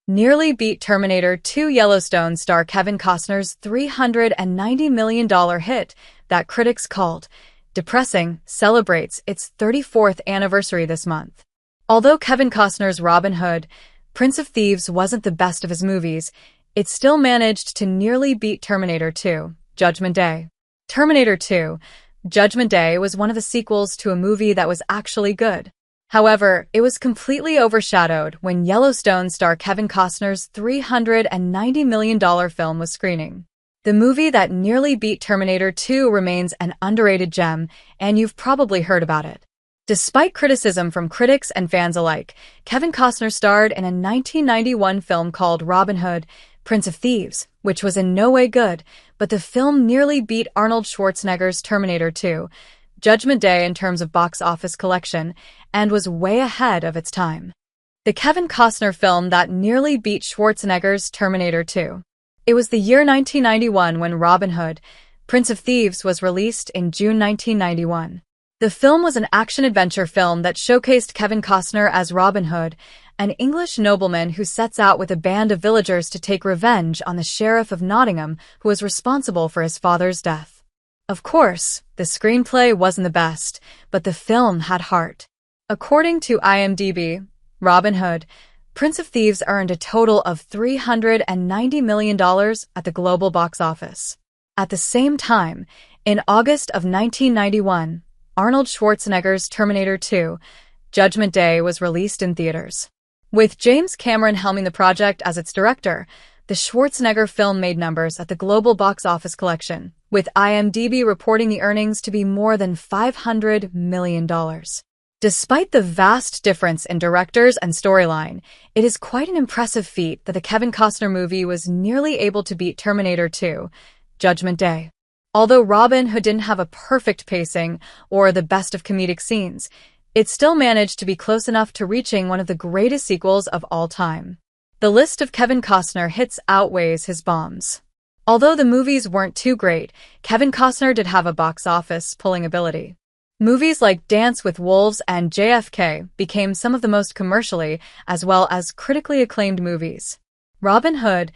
nearly beat Terminator 2. Yellowstone star Kevin Costner's $390 million hit that critics called Depressing celebrates its 34th anniversary this month. Although Kevin Costner's Robin Hood, Prince of Thieves wasn't the best of his movies, it still managed to nearly beat Terminator 2, Judgment Day. Terminator 2, Judgment Day was one of the sequels to a movie that was actually good. However, it was completely overshadowed when Yellowstone star Kevin Costner's $390 million film was screening. The movie that nearly beat Terminator 2 remains an underrated gem, and you've probably heard about it. Despite criticism from critics and fans alike, Kevin Costner starred in a 1991 film called Robin Hood, Prince of Thieves, which was in no way good, but the film nearly beat Arnold Schwarzenegger's Terminator 2, Judgment Day in terms of box office collection, and was way ahead of its time. The Kevin Costner film that nearly beat Schwarzenegger's Terminator 2. It was the year 1991 when Robin Hood, Prince of Thieves was released in June 1991. The film was an action-adventure film that showcased Kevin Costner as Robin Hood, an English nobleman who sets out with a band of villagers to take revenge on the Sheriff of Nottingham who was responsible for his father's death. Of course, the screenplay wasn't the best, but the film had heart. According to IMDb, Robin Hood, Prince of Thieves earned a total of $390 million at the global box office. At the same time, in August of 1991, Arnold Schwarzenegger's Terminator 2, Judgment Day was released in theaters. With James Cameron helming the project as its director, the Schwarzenegger film made numbers at the global box office collection, with IMDb reporting the earnings to be more than $500 million. Despite the vast difference in directors and storyline, it is quite an impressive feat that the Kevin Costner movie was nearly able to beat Terminator 2, Judgment Day. Although Robin Hood didn't have a perfect pacing or the best of comedic scenes, it still managed to be close enough to reaching one of the greatest sequels of all time. The list of Kevin Costner hits outweighs his bombs. Although the movies weren't too great, Kevin Costner did have a box office pulling ability. Movies like Dance with Wolves and JFK became some of the most commercially as well as critically acclaimed movies. Robin Hood,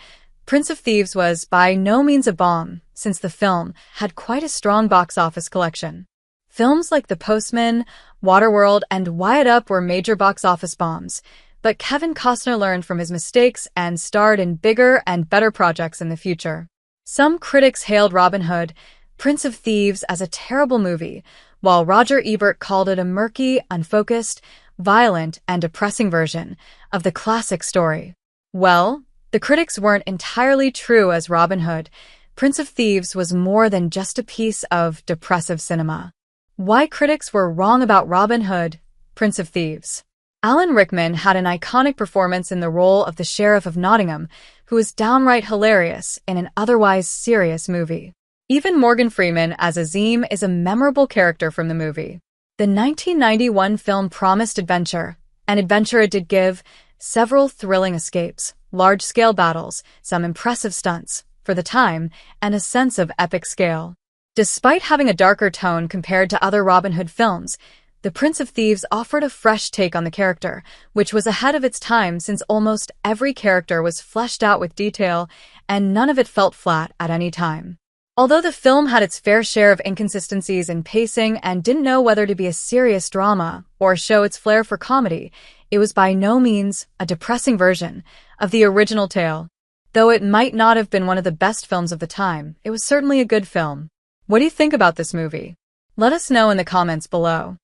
Prince of Thieves was by no means a bomb, since the film had quite a strong box office collection. Films like The Postman, Waterworld, and Wyatt Earp were major box office bombs, but Kevin Costner learned from his mistakes and starred in bigger and better projects in the future. Some critics hailed Robin Hood, Prince of Thieves as a terrible movie, while Roger Ebert called it a murky, unfocused, violent, and depressing version of the classic story. Well, the critics weren't entirely true, as Robin Hood, Prince of Thieves was more than just a piece of depressive cinema. Why critics were wrong about Robin Hood, Prince of Thieves. Alan Rickman had an iconic performance in the role of the Sheriff of Nottingham, who was downright hilarious in an otherwise serious movie. Even Morgan Freeman as Azim is a memorable character from the movie. The 1991 film promised adventure, and adventure it did give: several thrilling escapes, large-scale battles, some impressive stunts, for the time, and a sense of epic scale. Despite having a darker tone compared to other Robin Hood films, The Prince of Thieves offered a fresh take on the character, which was ahead of its time since almost every character was fleshed out with detail, and none of it felt flat at any time. Although the film had its fair share of inconsistencies in pacing and didn't know whether to be a serious drama or show its flair for comedy, it was by no means a depressing version of the original tale. Though it might not have been one of the best films of the time, it was certainly a good film. What do you think about this movie? Let us know in the comments below.